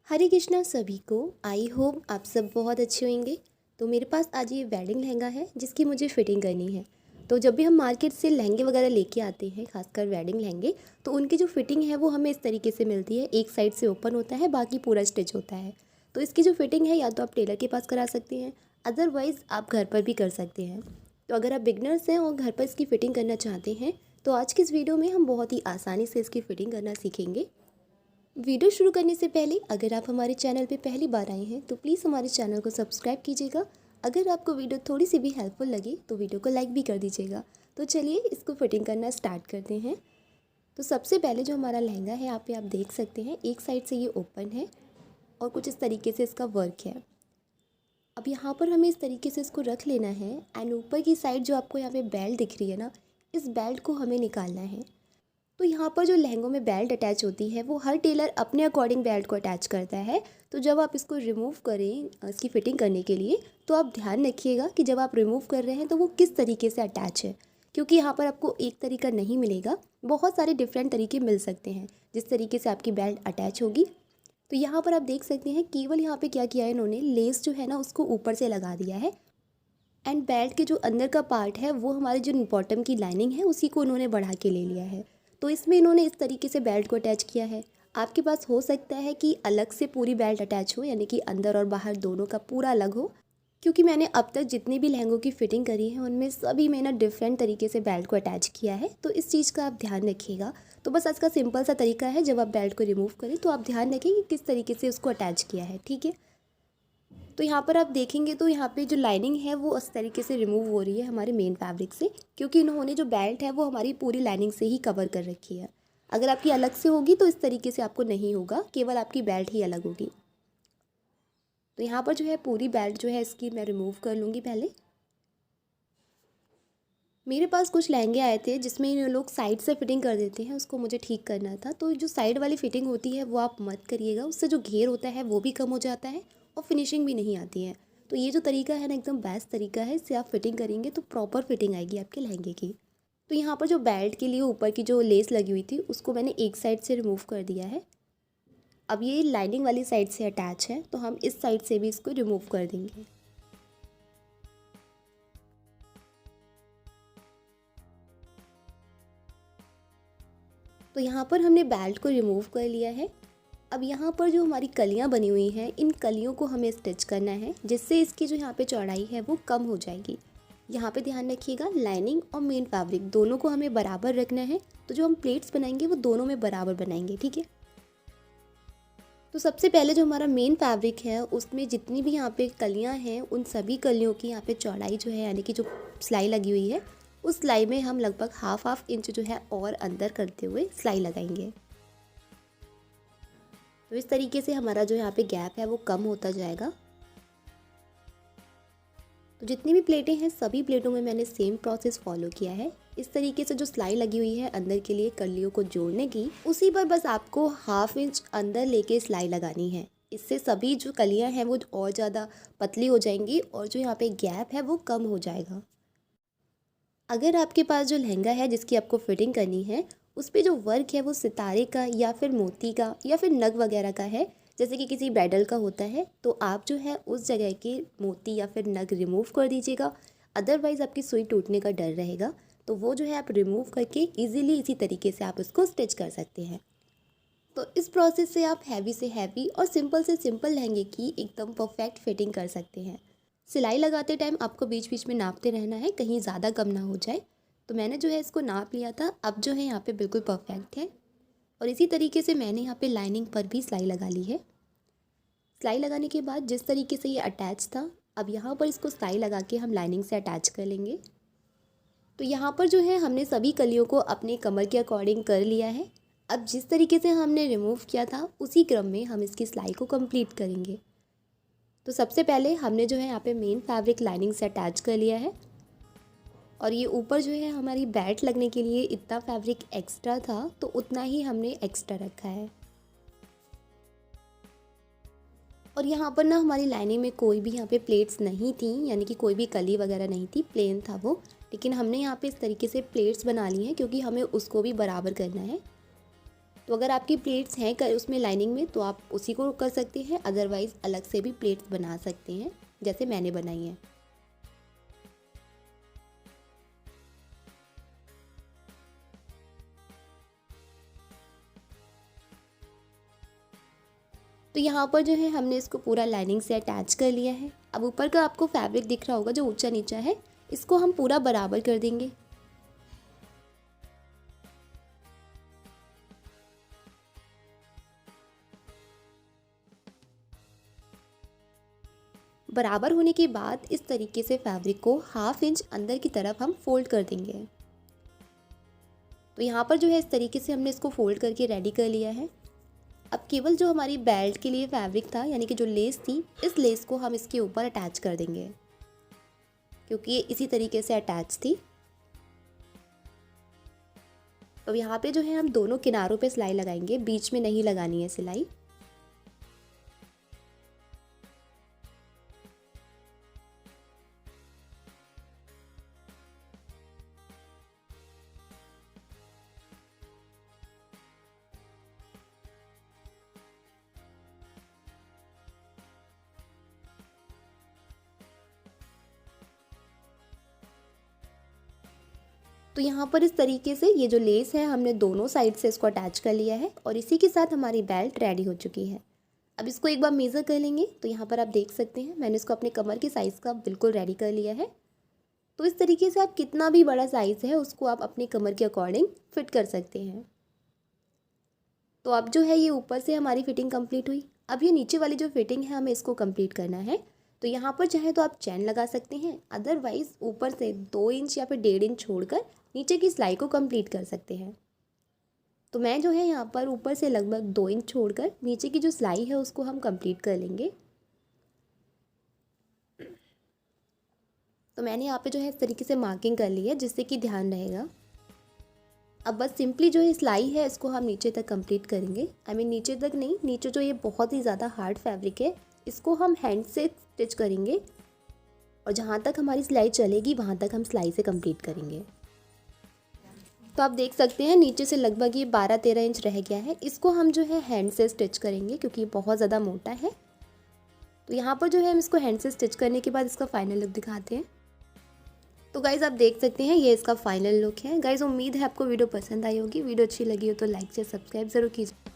हरे कृष्णा सभी को। I hope आप सब बहुत अच्छे होंगे। तो मेरे पास आज ये वेडिंग लहंगा है जिसकी मुझे फ़िटिंग करनी है। तो जब भी हम मार्केट से लहंगे वगैरह लेके आते हैं, खासकर वेडिंग लहंगे, तो उनकी जो फ़िटिंग है वो हमें इस तरीके से मिलती है। एक साइड से ओपन होता है, बाकी पूरा स्टिच होता है। तो इसकी जो फ़िटिंग है या तो आप टेलर के पास करा सकते हैं, अदरवाइज़ आप घर पर भी कर सकते हैं। तो अगर आप बिगनर्स हैं और घर पर इसकी फ़िटिंग करना चाहते हैं तो आज की इस वीडियो में हम बहुत ही आसानी से इसकी फ़िटिंग करना सीखेंगे। वीडियो शुरू करने से पहले अगर आप हमारे चैनल पे पहली बार आए हैं तो प्लीज़ हमारे चैनल को सब्सक्राइब कीजिएगा। अगर आपको वीडियो थोड़ी सी भी हेल्पफुल लगे तो वीडियो को लाइक भी कर दीजिएगा। तो चलिए इसको फिटिंग करना स्टार्ट करते हैं। तो सबसे पहले जो हमारा लहंगा है यहाँ पे आप देख सकते हैं, एक साइड से ये ओपन है और कुछ इस तरीके से इसका वर्क है। अब यहाँ पर हमें इस तरीके से इसको रख लेना है एंड ऊपर की साइड जो आपको यहाँ पे बेल्ट दिख रही है ना, इस बेल्ट को हमें निकालना है। तो यहाँ पर जो लहंगों में बेल्ट अटैच होती है वो हर टेलर अपने अकॉर्डिंग बेल्ट को अटैच करता है। तो जब आप इसको रिमूव करें इसकी फ़िटिंग करने के लिए, तो आप ध्यान रखिएगा कि जब आप रिमूव कर रहे हैं तो वो किस तरीके से अटैच है, क्योंकि यहाँ पर आपको एक तरीका नहीं मिलेगा, बहुत सारे डिफरेंट तरीके मिल सकते हैं जिस तरीके से आपकी बेल्ट अटैच होगी। तो यहाँ पर आप देख सकते हैं, केवल यहाँ पर क्या किया है इन्होंने, लेस जो है ना उसको ऊपर से लगा दिया है एंड बेल्ट के जो अंदर का पार्ट है वो हमारी जो बॉटम की लाइनिंग है उसी को उन्होंने बढ़ा के ले लिया है। तो इसमें इन्होंने इस तरीके से बेल्ट को अटैच किया है। आपके पास हो सकता है कि अलग से पूरी बेल्ट अटैच हो, यानी कि अंदर और बाहर दोनों का पूरा अलग हो, क्योंकि मैंने अब तक जितने भी लहंगों की फ़िटिंग करी है उनमें सभी में ना डिफरेंट तरीके से बेल्ट को अटैच किया है। तो इस चीज़ का आप ध्यान रखिएगा। तो बस आज का सिंपल सा तरीका है, जब आप बेल्ट को रिमूव करें तो आप ध्यान रखें कि किस तरीके से उसको अटैच किया है, ठीक है। तो यहाँ पर आप देखेंगे तो यहाँ पे जो लाइनिंग है वो इस तरीके से रिमूव हो रही है हमारे मेन फैब्रिक से, क्योंकि इन्होंने जो बेल्ट है वो हमारी पूरी लाइनिंग से ही कवर कर रखी है। अगर आपकी अलग से होगी तो इस तरीके से आपको नहीं होगा, केवल आपकी बेल्ट ही अलग होगी। तो यहाँ पर जो है पूरी बेल्ट जो है इसकी मैं रिमूव कर लूँगी पहले। मेरे पास कुछ लहंगे आए थे जिसमें इन लोग साइड से फिटिंग कर देते हैं, उसको मुझे ठीक करना था। तो जो साइड वाली फिटिंग होती है वो आप मत करिएगा, उससे जो घेर होता है वो भी कम हो जाता है और फिनिशिंग भी नहीं आती है। तो ये जो तरीका है ना, एकदम बेस्ट तरीका है, इससे आप फिटिंग करेंगे तो प्रॉपर फिटिंग आएगी आपके लहंगे की। तो यहाँ पर जो बेल्ट के लिए ऊपर की जो लेस लगी हुई थी उसको मैंने एक साइड से रिमूव कर दिया है। अब ये लाइनिंग वाली साइड से अटैच है तो हम इस साइड से भी इसको रिमूव कर देंगे। तो यहाँ पर हमने बेल्ट को रिमूव कर लिया है। अब यहाँ पर जो हमारी कलियाँ बनी हुई हैं, इन कलियों को हमें स्टिच करना है, जिससे इसकी जो यहाँ पे चौड़ाई है वो कम हो जाएगी। यहाँ पे ध्यान रखिएगा, लाइनिंग और मेन फैब्रिक दोनों को हमें बराबर रखना है। तो जो हम प्लेट्स बनाएंगे वो दोनों में बराबर बनाएंगे, ठीक है। तो सबसे पहले जो हमारा मेन फैब्रिक है उसमें जितनी भी यहाँ पे कलियाँ हैं, उन सभी कलियों की यहाँ पे चौड़ाई जो है, यानी कि जो सिलाई लगी हुई है उस सिलाई में हम लगभग हाफ इंच जो है और अंदर करते हुए सिलाई लगाएंगे। तो इस तरीके से हमारा जो यहाँ पे गैप है वो कम होता जाएगा। तो जितनी भी प्लेटें हैं सभी प्लेटों में मैंने सेम प्रोसेस फॉलो किया है। इस तरीके से जो सिलाई लगी हुई है अंदर के लिए कलियों को जोड़ने की, उसी पर बस आपको हाफ इंच अंदर लेके सिलाई लगानी है। इससे सभी जो कलियाँ हैं वो और ज़्यादा पतली हो जाएंगी और जो यहाँ पे गैप है वो कम हो जाएगा। अगर आपके पास जो लहंगा है जिसकी आपको फिटिंग करनी है, उस पे जो वर्क है वो सितारे का या फिर मोती का या फिर नग वगैरह का है, जैसे कि किसी ब्राइडल का होता है, तो आप जो है उस जगह के मोती या फिर नग रिमूव कर दीजिएगा। अदरवाइज़ आपकी सुई टूटने का डर रहेगा, तो वो जो है आप रिमूव करके इजीली इसी तरीके से आप उसको स्टिच कर सकते हैं। तो इस प्रोसेस से आप हैवी से हैवी और सिंपल से सिंपल लहंगे की एकदम परफेक्ट फिटिंग कर सकते हैं। सिलाई लगाते टाइम आपको बीच बीच में नापते रहना है, कहीं ज़्यादा कम ना हो जाए। तो मैंने जो है इसको नाप लिया था, अब जो है यहाँ पे बिल्कुल परफेक्ट है। और इसी तरीके से मैंने यहाँ पे लाइनिंग पर भी सिलाई लगा ली है। सिलाई लगाने के बाद जिस तरीके से ये अटैच था, अब यहाँ पर इसको सिलाई लगा के हम लाइनिंग से अटैच कर लेंगे। तो यहाँ पर जो है हमने सभी कलियों को अपने कमर के अकॉर्डिंग कर लिया है। अब जिस तरीके से हमने रिमूव किया था उसी क्रम में हम इसकी सिलाई को कंप्लीट करेंगे। तो सबसे पहले हमने जो है यहाँ पे मेन फैब्रिक लाइनिंग से अटैच कर लिया है और ये ऊपर जो है हमारी बेल्ट लगने के लिए इतना फैब्रिक एक्स्ट्रा था तो उतना ही हमने एक्स्ट्रा रखा है। और यहाँ पर ना हमारी लाइनिंग में कोई भी यहाँ पे प्लेट्स नहीं थी, यानी कि कोई भी कली वगैरह नहीं थी, प्लेन था वो। लेकिन हमने यहाँ पे इस तरीके से प्लेट्स बना ली हैं क्योंकि हमें उसको भी बराबर करना है। तो अगर आपकी प्लेट्स हैं उसमें लाइनिंग में तो आप उसी को कर सकते हैं, अदरवाइज़ अलग से भी प्लेट्स बना सकते हैं जैसे मैंने बनाई है। तो यहाँ पर जो है हमने इसको पूरा लाइनिंग से अटैच कर लिया है। अब ऊपर का आपको फैब्रिक दिख रहा होगा जो ऊंचा नीचा है, इसको हम पूरा बराबर कर देंगे। बराबर होने के बाद इस तरीके से फैब्रिक को 1/2 इंच अंदर की तरफ हम फोल्ड कर देंगे। तो यहाँ पर जो है इस तरीके से हमने इसको फोल्ड करके रेडी कर लिया है। अब केवल जो हमारी बेल्ट के लिए फैब्रिक था यानी कि जो लेस थी, इस लेस को हम इसके ऊपर अटैच कर देंगे क्योंकि ये इसी तरीके से अटैच थी। तो यहाँ पे जो है हम दोनों किनारों पे सिलाई लगाएंगे, बीच में नहीं लगानी है सिलाई। तो यहाँ पर इस तरीके से ये जो लेस है हमने दोनों साइड से इसको अटैच कर लिया है और इसी के साथ हमारी बेल्ट रेडी हो चुकी है। अब इसको एक बार मेज़र कर लेंगे। तो यहाँ पर आप देख सकते हैं मैंने इसको अपने कमर के साइज़ का बिल्कुल रेडी कर लिया है। तो इस तरीके से आप कितना भी बड़ा साइज़ है उसको आप अपनी कमर के अकॉर्डिंग फिट कर सकते हैं। तो अब जो है ये ऊपर से हमारी फिटिंग कंप्लीट हुई। अब ये नीचे वाली जो फिटिंग है हमें इसको कंप्लीट करना है। तो यहाँ पर चाहे तो आप चैन लगा सकते हैं, अदरवाइज़ ऊपर से 2 इंच या फिर 1.5 इंच छोड़कर नीचे की सिलाई को कंप्लीट कर सकते हैं। तो मैं जो है यहाँ पर ऊपर से लगभग 2 इंच छोड़कर नीचे की जो सिलाई है उसको हम कंप्लीट कर लेंगे। तो मैंने यहाँ पे जो है इस तरीके से मार्किंग कर ली है जिससे कि ध्यान रहेगा। अब बस सिंपली जो ये सिलाई है इसको हम नीचे तक कंप्लीट करेंगे। नीचे तक नहीं, नीचे जो ये बहुत ही ज़्यादा हार्ड फैब्रिक है इसको हम हैंड से स्टिच करेंगे और जहाँ तक हमारी सिलाई चलेगी वहाँ तक हम सिलाई से कंप्लीट करेंगे। तो आप देख सकते हैं नीचे से लगभग ये 12-13 इंच रह गया है। इसको हम जो है हैंड से स्टिच करेंगे क्योंकि ये बहुत ज़्यादा मोटा है। तो यहाँ पर जो है हम इसको हैंड से स्टिच करने के बाद इसका फाइनल लुक दिखाते हैं। तो गाइज़ आप देख सकते हैं ये इसका फाइनल लुक है। गाइज़ उम्मीद है आपको वीडियो पसंद आई होगी। वीडियो अच्छी लगी हो तो लाइक से सब्सक्राइब ज़रूर कीजिए।